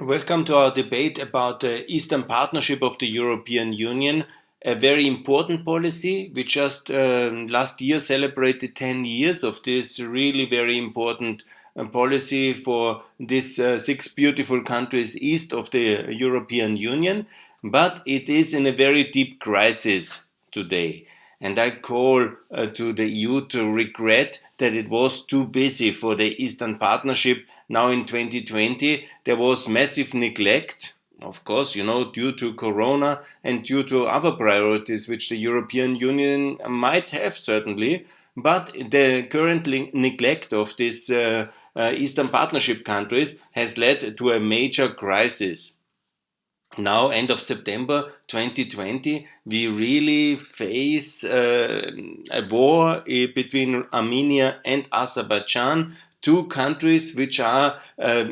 Welcome to our debate about the Eastern Partnership of the European Union, a very important policy. We just last year celebrated 10 years of this really very important policy for these six beautiful countries east of the European Union, but it is in a very deep crisis today. And I call to the EU to regret that it was too busy for the Eastern Partnership. Now in 2020, there was massive neglect, of course, due to Corona and due to other priorities which the European Union might have certainly. But the current neglect of these Eastern Partnership countries has led to a major crisis. Now, end of September 2020, we really face a war between Armenia and Azerbaijan, two countries which are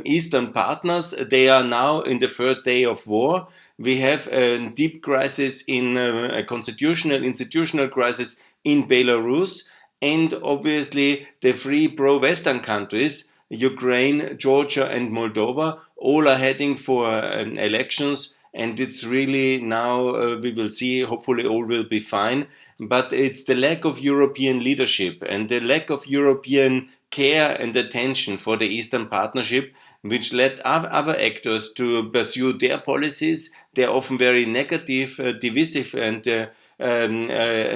Eastern partners. They are now in the third day of war. We have a deep crisis in a constitutional, institutional crisis in Belarus, and obviously the three pro-Western countries, Ukraine, Georgia, and Moldova, all are heading for elections. And it's really now, we will see, hopefully all will be fine. But it's the lack of European leadership and the lack of European care and attention for the Eastern Partnership, which led other actors to pursue their policies. They're often very negative, divisive, and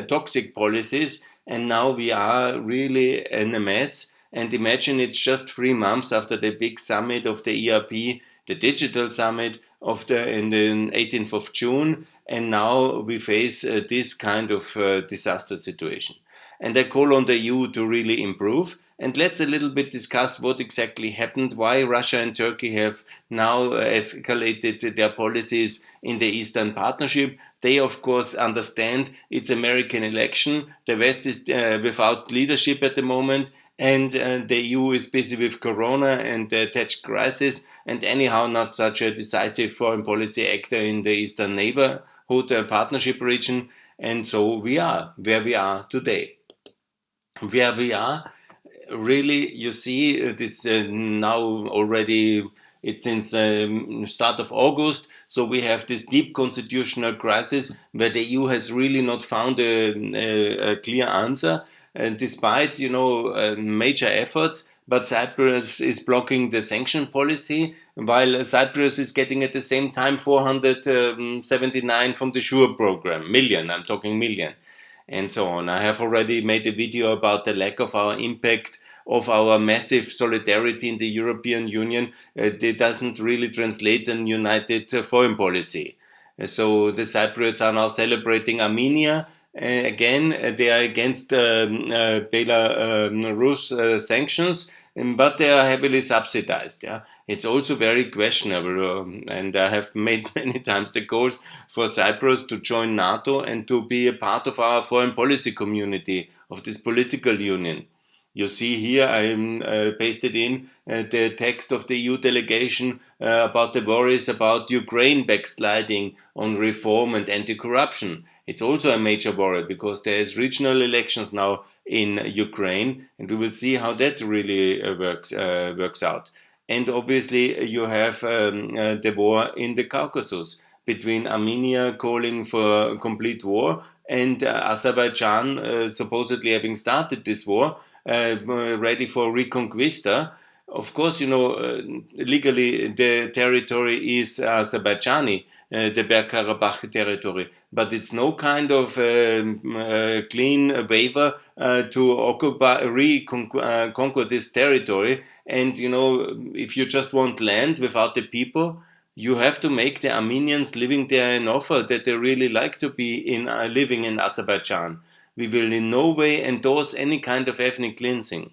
toxic policies. And now we are really in a mess. And imagine it's just 3 months after the big summit of the EAP, the digital summit in the 18th of June, and now we face this kind of disaster situation. And I call on the EU to really improve. And let's a little bit discuss what exactly happened, why Russia and Turkey have now escalated their policies in the Eastern Partnership. They, of course, understand it's American election. The West is without leadership at the moment, and the EU is busy with Corona and the attached crisis, and anyhow not such a decisive foreign policy actor in the Eastern Neighborhood Partnership region. And so we are where we are today. Where we are, really, you see, this now already, it's since start of August, so we have this deep constitutional crisis where the EU has really not found a clear answer, and despite major efforts. But Cyprus is blocking the sanction policy, while Cyprus is getting at the same time 479 from the SURE program, million, I'm talking million, and so on. I have already made a video about the lack of our impact of our massive solidarity in the European Union. It doesn't really translate in united foreign policy. So the Cypriots are now celebrating Armenia. Again, they are against Belarus sanctions, but they are heavily subsidized. Yeah, it's also very questionable, and I have made many times the calls for Cyprus to join NATO and to be a part of our foreign policy community of this political union. You see here, I pasted in the text of the EU delegation about the worries about Ukraine backsliding on reform and anti-corruption. It's also a major worry because there is regional elections now in Ukraine, and we will see how that really works out. And obviously, you have the war in the Caucasus between Armenia calling for complete war and Azerbaijan supposedly having started this war, ready for reconquista. Of course, legally the territory is Azerbaijani, the Bergkarabakh territory, but it's no kind of clean waiver to occupy, conquer this territory. And if you just want land without the people, you have to make the Armenians living there an offer that they really like to be living in Azerbaijan. We will in no way endorse any kind of ethnic cleansing.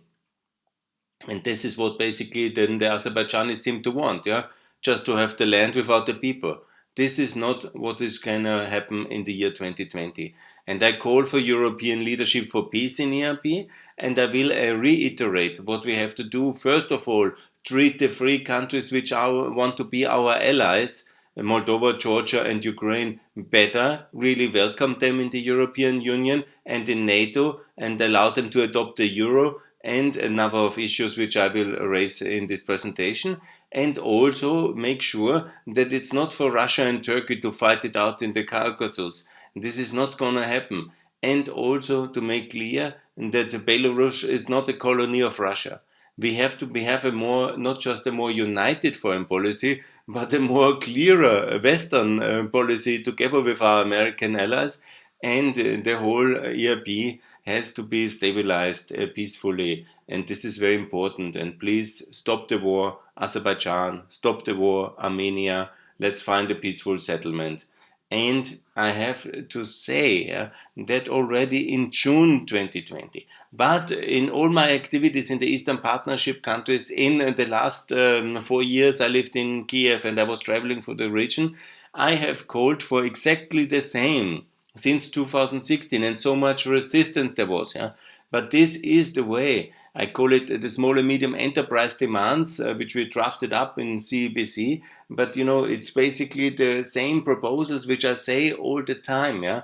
And this is what basically then the Azerbaijanis seem to want, yeah? Just to have the land without the people. This is not what is going to happen in the year 2020. And I call for European leadership for peace in EAP, and I will reiterate what we have to do. First of all, treat the three countries which want to be our allies, Moldova, Georgia, and Ukraine, better, really welcome them in the European Union and in NATO, and allow them to adopt the euro, and a number of issues which I will raise in this presentation. and also make sure that it's not for Russia and Turkey to fight it out in the Caucasus. This is not going to happen. And also to make clear that Belarus is not a colony of Russia. We have a more, not just a more united foreign policy, but a more clearer Western policy together with our American allies, and the whole EAP has to be stabilized peacefully, and this is very important. And please stop the war, Azerbaijan, stop the war, Armenia, let's find a peaceful settlement. And I have to say that already in June 2020, but in all my activities in the Eastern Partnership countries, in the last 4 years, I lived in Kiev and I was traveling for the region. I have called for exactly the same since 2016, and so much resistance there was. Yeah? But this is the way. I call it the small and medium enterprise demands, which we drafted up in CBC. But it's basically the same proposals which I say all the time. Yeah,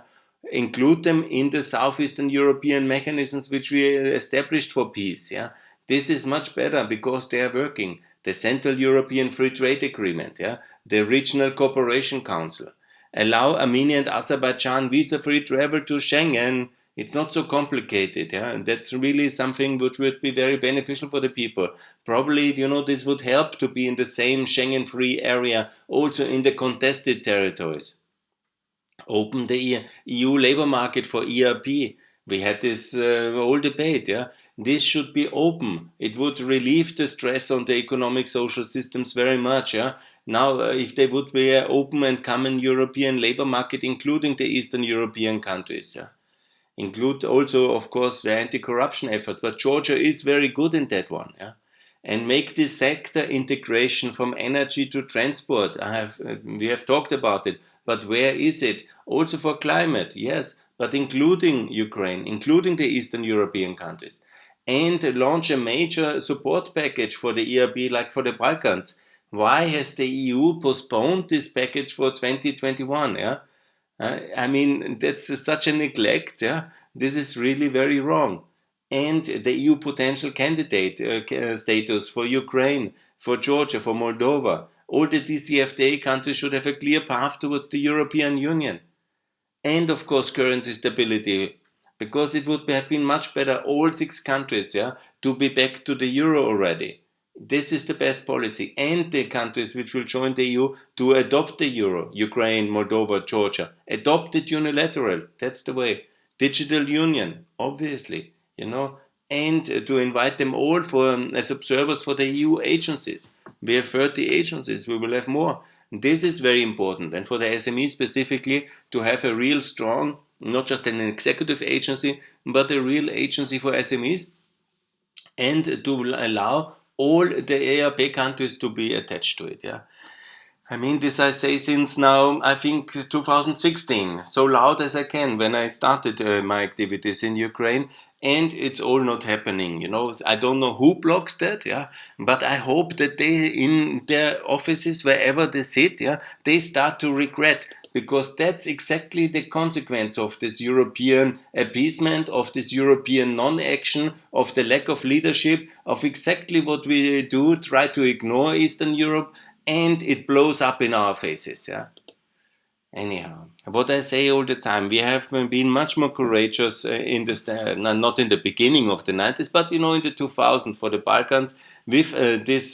include them in the Southeastern European mechanisms which we established for peace. Yeah, this is much better because they are working. The Central European Free Trade Agreement. Yeah, the Regional Cooperation Council. Allow Armenia and Azerbaijan visa-free travel to Schengen. It's not so complicated, yeah, and that's really something which would be very beneficial for the people. Probably, this would help to be in the same Schengen-free area, also in the contested territories. Open the EU labor market for ERP. We had this whole debate, yeah. This should be open. It would relieve the stress on the economic social systems very much, yeah. Now, if they would be open and common European labor market, including the Eastern European countries, yeah. Include also, of course, the anti-corruption efforts, but Georgia is very good in that one, yeah. And make this sector integration from energy to transport. We have talked about it, but where is it? Also for climate, yes, but including Ukraine, including the Eastern European countries, and launch a major support package for the ERB, like for the Balkans. Why has the EU postponed this package for 2021? Yeah, I mean that's such a neglect. Yeah, this is really very wrong. And the EU potential candidate status for Ukraine, for Georgia, for Moldova. All the DCFTA countries should have a clear path towards the European Union. And of course, currency stability, because it would have been much better, all 6 countries, yeah, to be back to the euro already. This is the best policy. And the countries which will join the EU to adopt the euro, Ukraine, Moldova, Georgia, adopt it unilateral. That's the way. Digital union, obviously, and to invite them all as observers for the EU agencies. We have 30 agencies, we will have more. This is very important. And for the SME specifically, to have a real strong, not just an executive agency, but a real agency for SMEs, and to allow all the EAP countries to be attached to it. Yeah, I mean this I say since now I think 2016, so loud as I can when I started my activities in Ukraine, and it's all not happening. I don't know who blocks that. Yeah, but I hope that they in their offices wherever they sit, yeah, they start to regret. Because that's exactly the consequence of this European appeasement, of this European non-action, of the lack of leadership, of exactly what we do, try to ignore Eastern Europe, and it blows up in our faces. Yeah. Anyhow, what I say all the time, we have been much more courageous in this, not in the beginning of the 90s, but in the 2000s for the Balkans, with these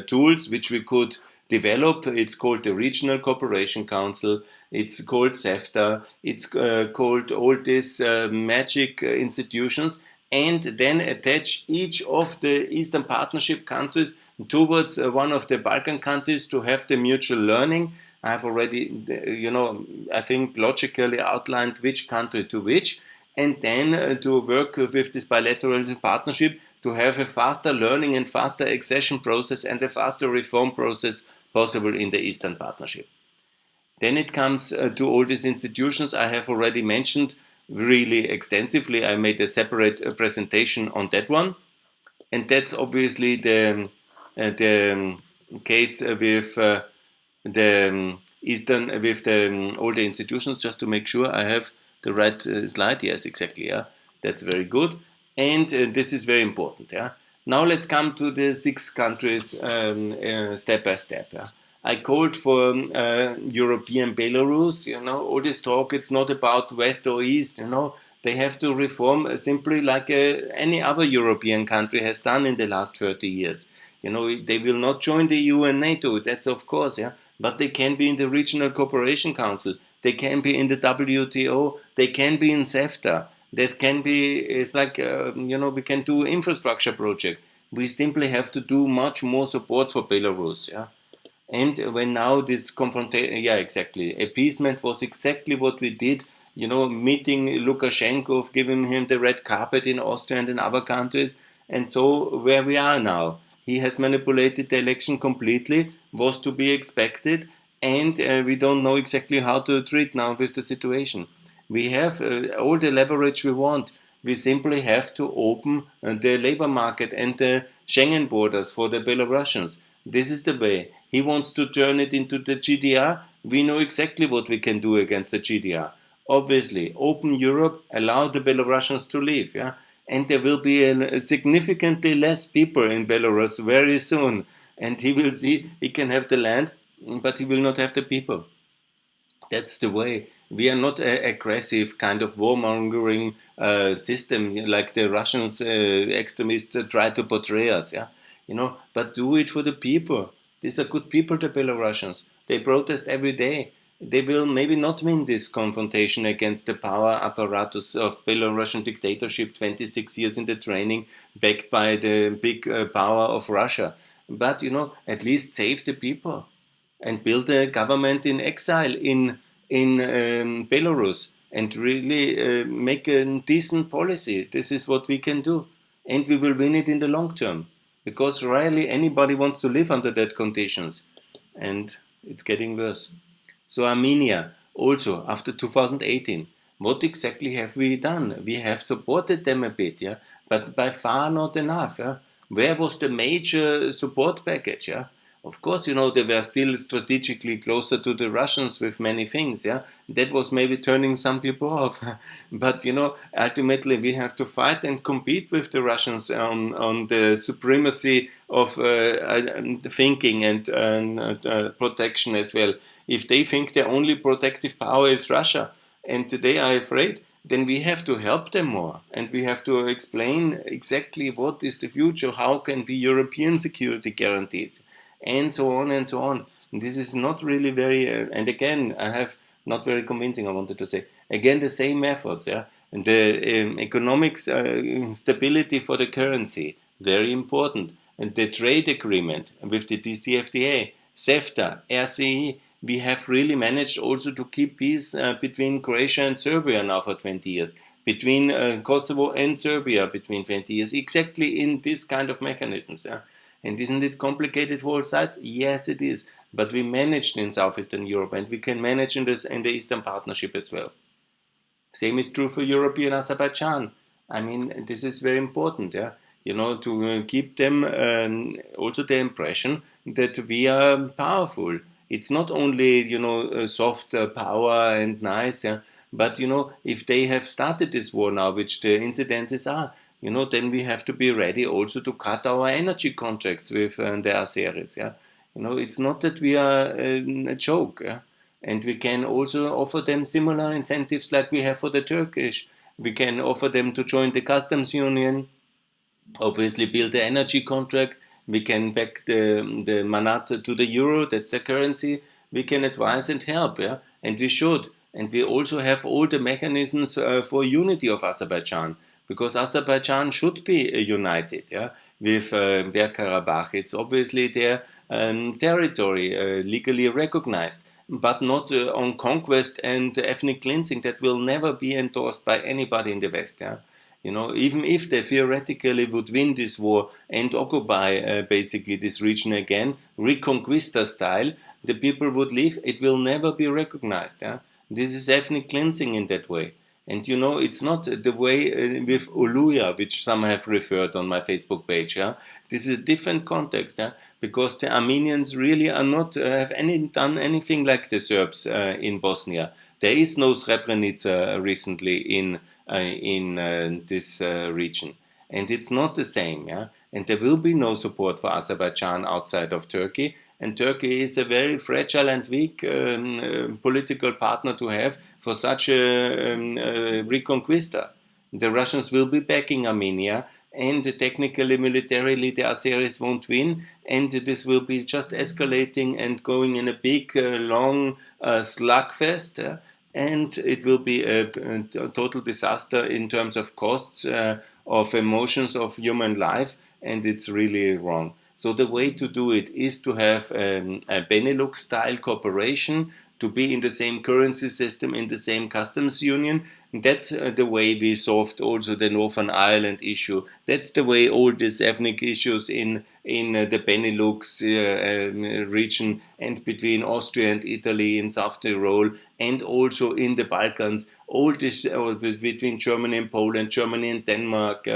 tools which we could develop. It's called the Regional Cooperation Council, it's called CEFTA, it's called all these magic institutions, and then attach each of the Eastern Partnership countries towards one of the Balkan countries to have the mutual learning. I've already, I think logically outlined which country to which, and then to work with this bilateral partnership to have a faster learning and faster accession process and a faster reform process possible in the Eastern Partnership. Then it comes to all these institutions I have already mentioned really extensively. I made a separate presentation on that one, and that's obviously the case with the Eastern, with all the institutions. Just to make sure I have the right slide. Yes, exactly. Yeah, that's very good, and this is very important. Yeah, Now let's come to the 6 countries step by step. Yeah. I called for European Belarus. All this talk, it's not about West or East. They have to reform simply like any other European country has done in the last 30 years. They will not join the EU and NATO. That's of course, yeah. But they can be in the Regional Cooperation Council. They can be in the WTO. They can be in CEFTA. That can be, it's like, we can do infrastructure project. We simply have to do much more support for Belarus, yeah. And when now this confrontation, yeah, exactly, appeasement was exactly what we did, meeting Lukashenko, giving him the red carpet in Austria and in other countries. And so where we are now, he has manipulated the election completely, was to be expected, and we don't know exactly how to treat now with the situation. We have all the leverage we want. We simply have to open the labor market and the Schengen borders for the Belarusians. This is the way. He wants to turn it into the GDR. We know exactly what we can do against the GDR. Obviously, open Europe, allow the Belarusians to leave, yeah, and there will be a significantly less people in Belarus very soon. And he will see he can have the land, but he will not have the people. That's the way. We are not an aggressive kind of warmongering system like the Russians extremists try to portray us. Yeah, but do it for the people. These are good people, the Belarusians. They protest every day. They will maybe not win this confrontation against the power apparatus of Belarusian dictatorship, 26 years in the training, backed by the big power of Russia. But, at least save the people and build a government in exile in Belarus and really make a decent policy. This is what we can do, and we will win it in the long term because rarely anybody wants to live under that conditions, and it's getting worse. So Armenia also after 2018, what exactly have we done? We have supported them a bit, yeah, but by far not enough. Yeah? Where was the major support package? Yeah, of course, they were still strategically closer to the Russians with many things. Yeah, that was maybe turning some people off. But ultimately we have to fight and compete with the Russians on the supremacy of thinking and protection as well. If they think their only protective power is Russia, and they are afraid, then we have to help them more, and we have to explain exactly what is the future, how can be European security guarantees, and so on and so on. And this is not really very, and again, I have not very convincing, I wanted to say. Again, the same methods, yeah. And the economic stability for the currency, very important. And the trade agreement with the DCFTA, CEFTA, RCE, we have really managed also to keep peace between Croatia and Serbia now for 20 years, between Kosovo and Serbia between 20 years, exactly in this kind of mechanisms. Yeah? And isn't it complicated for all sides? Yes, it is. But we managed in Southeastern Europe, and we can manage in the Eastern Partnership as well. Same is true for European Azerbaijan. I mean, this is very important, yeah. To keep them also the impression that we are powerful. It's not only, soft power and nice, yeah, but, if they have started this war now, which the incidences are, then we have to be ready also to cut our energy contracts with the Azeris, yeah. It's not that we are a joke, yeah. And we can also offer them similar incentives like we have for the Turkish. We can offer them to join the customs union, obviously build the energy contract. We can back the manat to the euro, that's the currency. We can advise and help, yeah? And we should. And we also have all the mechanisms for unity of Azerbaijan, because Azerbaijan should be united, yeah, with Bergkarabakh. It's obviously their territory, legally recognized, but not on conquest and ethnic cleansing. That will never be endorsed by anybody in the West. Yeah? Even if they theoretically would win this war and occupy basically this region again, Reconquista style, the people would leave. It will never be recognized. Yeah? This is ethnic cleansing in that way. And it's not the way with Uluya, which some have referred on my Facebook page. Yeah? This is a different context, yeah? Because the Armenians really are not have done anything like the Serbs in Bosnia. There is no Srebrenica recently in this region, and it's not the same. Yeah? and there will be no support for Azerbaijan outside of Turkey. And Turkey is a very fragile and weak political partner to have for such a reconquista. The Russians will be backing Armenia, and technically, militarily, the Azeris won't win, and this will be just escalating and going in a big, long slugfest. And it will be a total disaster in terms of costs, of emotions, of human life, and it's really wrong. So the way to do it is to have a Benelux-style cooperation, to be in the same currency system, in the same customs union. That's the way we solved also the Northern Ireland issue. That's the way all these ethnic issues in the Benelux region, and between Austria and Italy in South Tyrol, and also in the Balkans, all this between Germany and Poland, Germany and Denmark,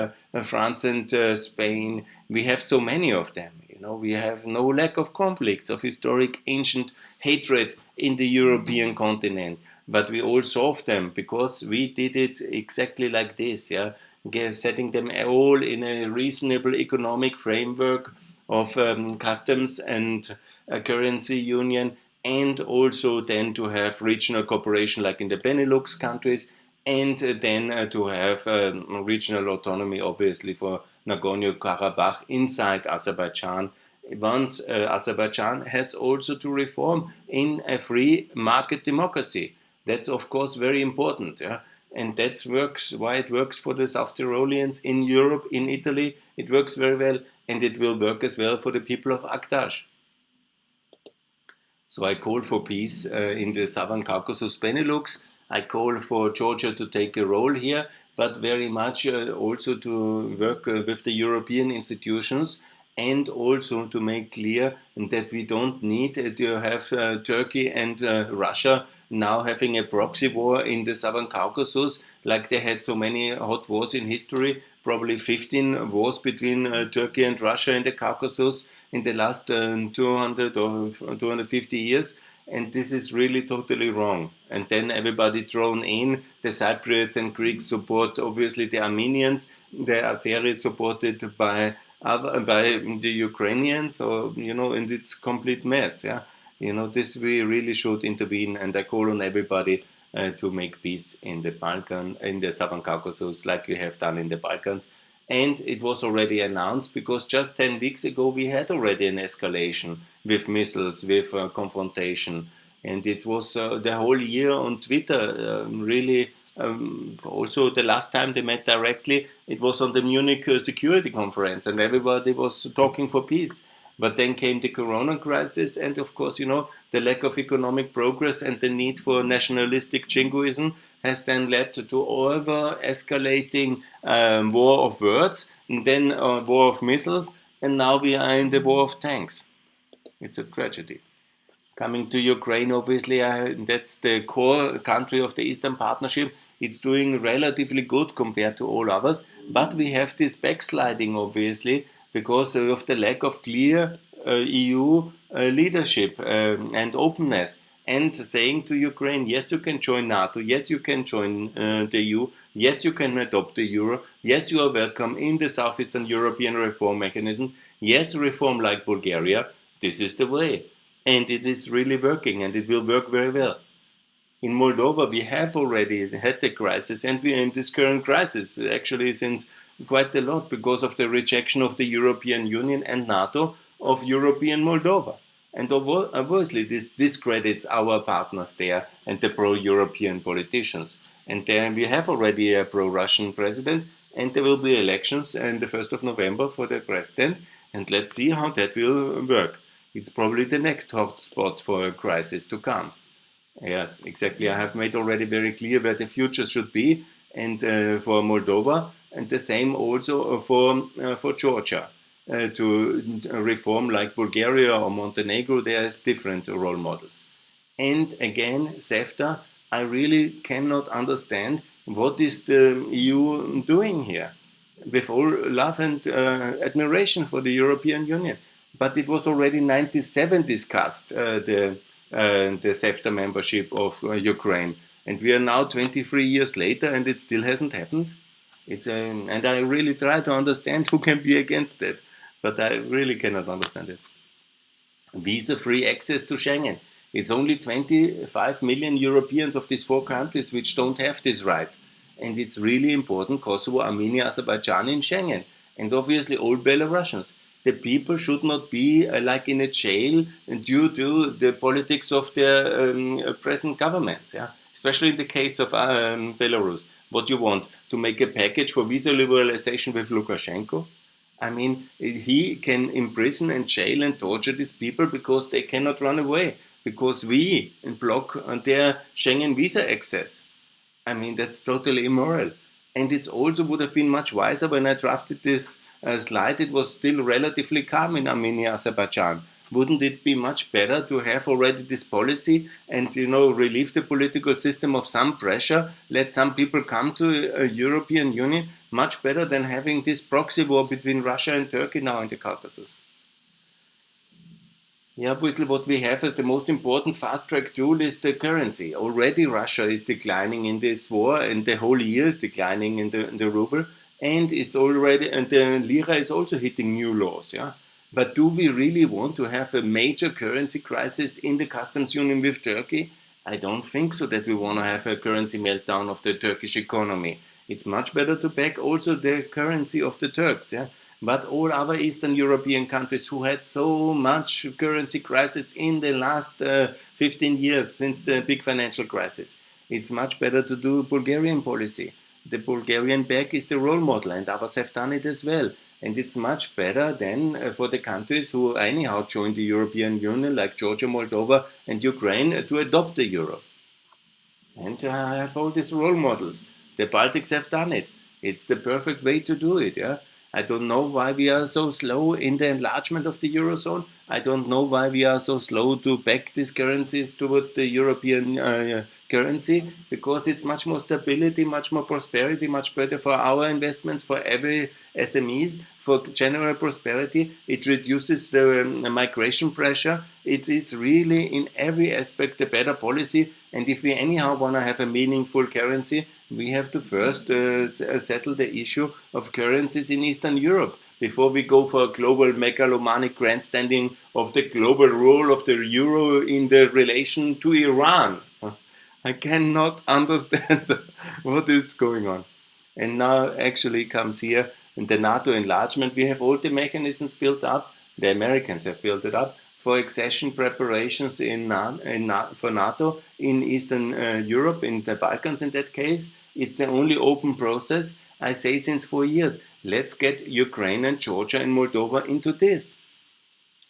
France and Spain. We have so many of them. We have no lack of conflicts, of historic ancient hatred in the European continent. But we all solved them because we did it exactly like this, setting them all in a reasonable economic framework of customs and currency union, and also then to have regional cooperation like in the Benelux countries, and then to have regional autonomy, obviously, for Nagorno-Karabakh inside Azerbaijan. Once Azerbaijan has also to reform in a free market democracy. That's, of course, very important. And that's why it works for the South Tyroleans in Europe, in Italy. It works very well, and it will work as well for the people of Aktaj. So I call for peace in the Southern Caucasus Benelux. I call for Georgia to take a role here, but very much also to work with the European institutions, and also to make clear that we don't need to have Turkey and Russia now having a proxy war in the Southern Caucasus, like they had so many hot wars in history, probably 15 wars between Turkey and Russia in the Caucasus in the last 200 or 250 years. And this is really totally wrong. And then everybody thrown in, the Cypriots and Greeks support obviously the Armenians, the Azeris supported by the Ukrainians, or and it's complete mess. This we really should intervene, and I call on everybody to make peace in the Southern Caucasus, like we have done in the Balkans. And it was already announced, because just 10 weeks ago we had already an escalation with missiles, with confrontation. And it was the whole year on Twitter, really. Also, the last time they met directly, it was on the Munich Security Conference, and everybody was talking for peace. But then came the Corona crisis, and of course, the lack of economic progress and the need for nationalistic jingoism has then led to over-escalating war of words, and then war of missiles, and now we are in the war of tanks. It's a tragedy. Coming to Ukraine, obviously, that's the core country of the Eastern Partnership. It's doing relatively good compared to all others, but we have this backsliding, obviously, because of the lack of clear EU leadership and openness, and saying to Ukraine, yes, you can join NATO, yes, you can join the EU, yes, you can adopt the euro, yes, you are welcome in the Southeastern European reform mechanism, yes, reform like Bulgaria. This is the way. And it is really working, and it will work very well. In Moldova, we have already had the crisis, and we are in this current crisis, actually since quite a lot, because of the rejection of the European Union and NATO of European Moldova. And obviously this discredits our partners there and the pro-European politicians. And then we have already a pro-Russian president, and there will be elections on the 1st of November for the president, and let's see how that will work. It's probably the next hotspot for a crisis to come. Yes, exactly. I have made already very clear where the future should be, and for Moldova, and the same also for Georgia. To reform like Bulgaria or Montenegro, there's different role models. And again, CEFTA, I really cannot understand what is the EU doing here. With all love and admiration for the European Union. But it was already 1997 discussed, the CEFTA membership of Ukraine. And we are now 23 years later, and it still hasn't happened. And I really try to understand who can be against it. but I really cannot understand it. Visa-free access to Schengen. It's only 25 million Europeans of these 4 countries which don't have this right. And it's really important, Kosovo, Armenia, Azerbaijan in Schengen. And obviously all Belarusians. The people should not be like in a jail due to the politics of their present governments. Yeah? Especially in the case of Belarus. What you want? To make a package for visa liberalization with Lukashenko? I mean, he can imprison and jail and torture these people because they cannot run away, because we block their Schengen visa access. I mean, that's totally immoral. And it also would have been much wiser when I drafted this slide. It was still relatively calm in Armenia, Azerbaijan. Wouldn't it be much better to have already this policy and, relieve the political system of some pressure, let some people come to a European Union, much better than having this proxy war between Russia and Turkey now in the Caucasus? Yeah, obviously what we have as the most important fast-track tool is the currency. Already Russia is declining in this war, and the whole year is declining in the ruble, and the lira is also hitting new lows. Yeah. But do we really want to have a major currency crisis in the customs union with Turkey? I don't think so that we want to have a currency meltdown of the Turkish economy. It's much better to back also the currency of the Turks. Yeah? But all other Eastern European countries who had so much currency crisis in the last 15 years since the big financial crisis, it's much better to do Bulgarian policy. The Bulgarian back is the role model, and others have done it as well. And it's much better than for the countries who anyhow joined the European Union, like Georgia, Moldova, and Ukraine, to adopt the euro. And I have all these role models. The Baltics have done it. It's the perfect way to do it. Yeah. I don't know why we are so slow in the enlargement of the Eurozone. I don't know why we are so slow to back these currencies towards the European currency, because it's much more stability, much more prosperity, much better for our investments, for every SMEs, for general prosperity. It reduces the migration pressure. It is really in every aspect a better policy. And if we anyhow want to have a meaningful currency, we have to first settle the issue of currencies in Eastern Europe before we go for a global megalomaniac grandstanding of the global role of the euro in the relation to Iran. I cannot understand what is going on. And now actually comes here in the NATO enlargement. We have all the mechanisms built up. The Americans have built it up for accession preparations for NATO in Eastern Europe, in the Balkans in that case. It's the only open process, I say, since 4 years. Let's get Ukraine and Georgia and Moldova into this.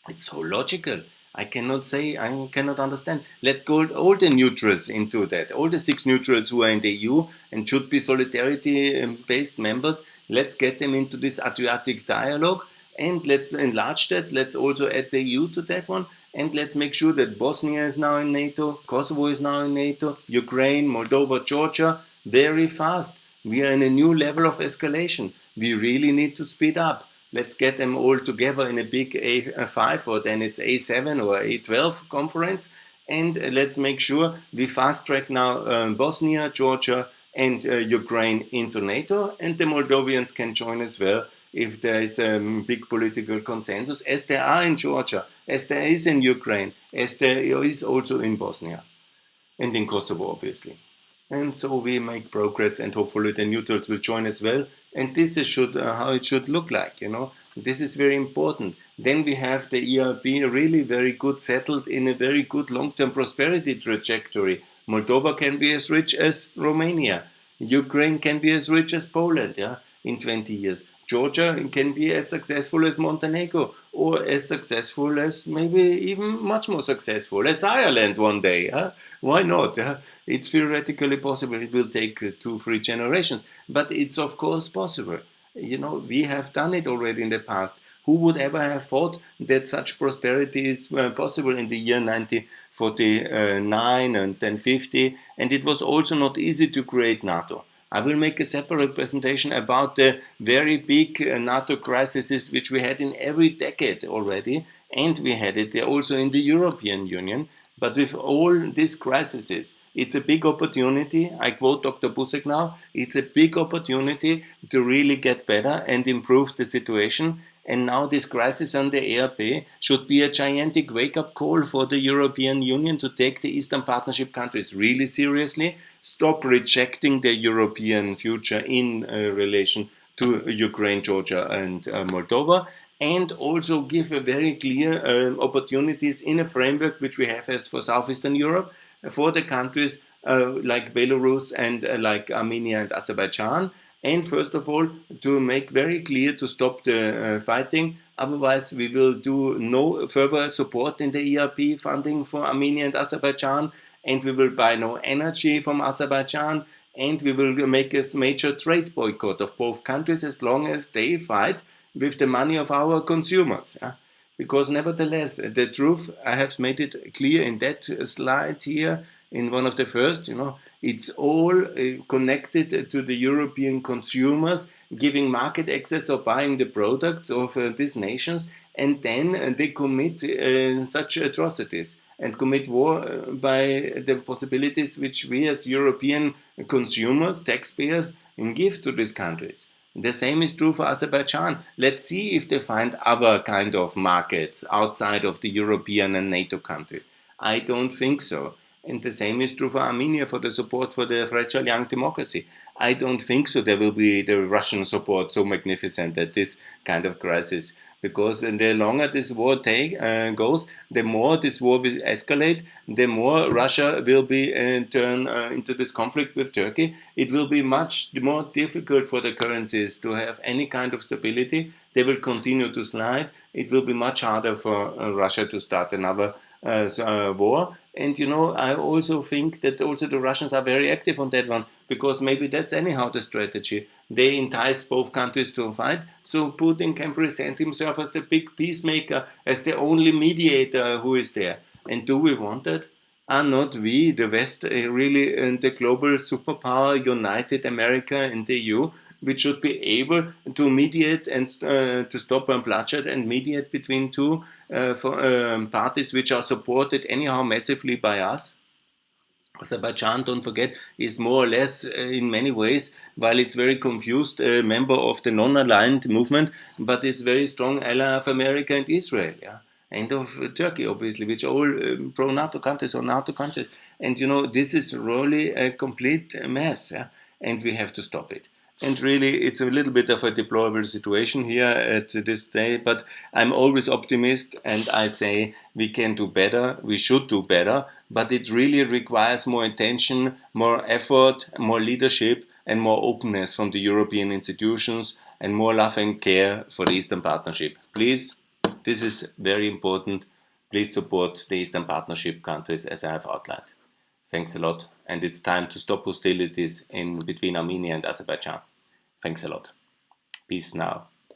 It's so logical. I cannot understand. Let's go all the neutrals into that. All the 6 neutrals who are in the EU and should be solidarity-based members, let's get them into this Adriatic dialogue, and let's enlarge that. Let's also add the EU to that one, and let's make sure that Bosnia is now in NATO, Kosovo is now in NATO, Ukraine, Moldova, Georgia, very fast. We are in a new level of escalation. We really need to speed up. Let's get them all together in a big A5, or then it's A7 or A12 conference, and let's make sure we fast track now Bosnia, Georgia, and Ukraine into NATO, and the Moldovians can join as well if there is a big political consensus, as there are in Georgia, as there is in Ukraine, as there is also in Bosnia, and in Kosovo, obviously. And so we make progress, and hopefully the neutrals will join as well. And this is how it should look like, This is very important. Then we have the EAP really very good settled in a very good long-term prosperity trajectory. Moldova can be as rich as Romania. Ukraine can be as rich as Poland, in 20 years. Georgia can be as successful as Montenegro, or as successful as, maybe even much more successful as Ireland one day. Why not? It's theoretically possible. It will take 2-3 generations, but it's of course possible. We have done it already in the past. Who would ever have thought that such prosperity is possible in the year 1949 and then 50? And it was also not easy to create NATO. I will make a separate presentation about the very big NATO crises which we had in every decade already, and we had it also in the European Union. But with all these crises, it's a big opportunity. I quote Dr. Busek now. It's a big opportunity to really get better and improve the situation. And now this crisis on the EAP should be a gigantic wake-up call for the European Union to take the Eastern Partnership countries really seriously, stop rejecting the European future in relation to Ukraine, Georgia, and Moldova, and also give a very clear opportunities in a framework which we have as for Southeastern Europe for the countries like Belarus and like Armenia and Azerbaijan. And first of all, to make very clear to stop the fighting. Otherwise, we will do no further support in the EAP funding for Armenia and Azerbaijan, and we will buy no energy from Azerbaijan, and we will make a major trade boycott of both countries as long as they fight with the money of our consumers. Because nevertheless, the truth, I have made it clear in that slide here, in one of the first, it's all connected to the European consumers giving market access or buying the products of these nations, and then they commit such atrocities and commit war by the possibilities which we as European consumers, taxpayers, give to these countries. The same is true for Azerbaijan. Let's see if they find other kind of markets outside of the European and NATO countries. I don't think so. And the same is true for Armenia, for the support for the fragile young democracy. I don't think so there will be the Russian support so magnificent at this kind of crisis. Because the longer this war goes, the more this war will escalate, the more Russia will be turn into this conflict with Turkey. It will be much more difficult for the currencies to have any kind of stability. They will continue to slide. It will be much harder for Russia to start another war. And I also think that also the Russians are very active on that one, because maybe that's anyhow the strategy. They entice both countries to fight, so Putin can present himself as the big peacemaker, as the only mediator who is there. And do we want that? Are not we, the West, really the global superpower, united America and the EU, which should be able to mediate and to stop bloodshed and mediate between two parties which are supported anyhow massively by us? Azerbaijan, don't forget, is more or less in many ways, while it's very confused, a member of the non-aligned movement, but it's very strong ally of America and Israel, and of Turkey, obviously, which are all pro-NATO countries or NATO countries. And this is really a complete mess, and we have to stop it. And really, it's a little bit of a deplorable situation here at this day, but I'm always optimist, and I say we can do better, we should do better, but it really requires more attention, more effort, more leadership, and more openness from the European institutions, and more love and care for the Eastern Partnership. Please, this is very important, please support the Eastern Partnership countries as I have outlined. Thanks a lot, and it's time to stop hostilities in between Armenia and Azerbaijan. Thanks a lot. Peace now.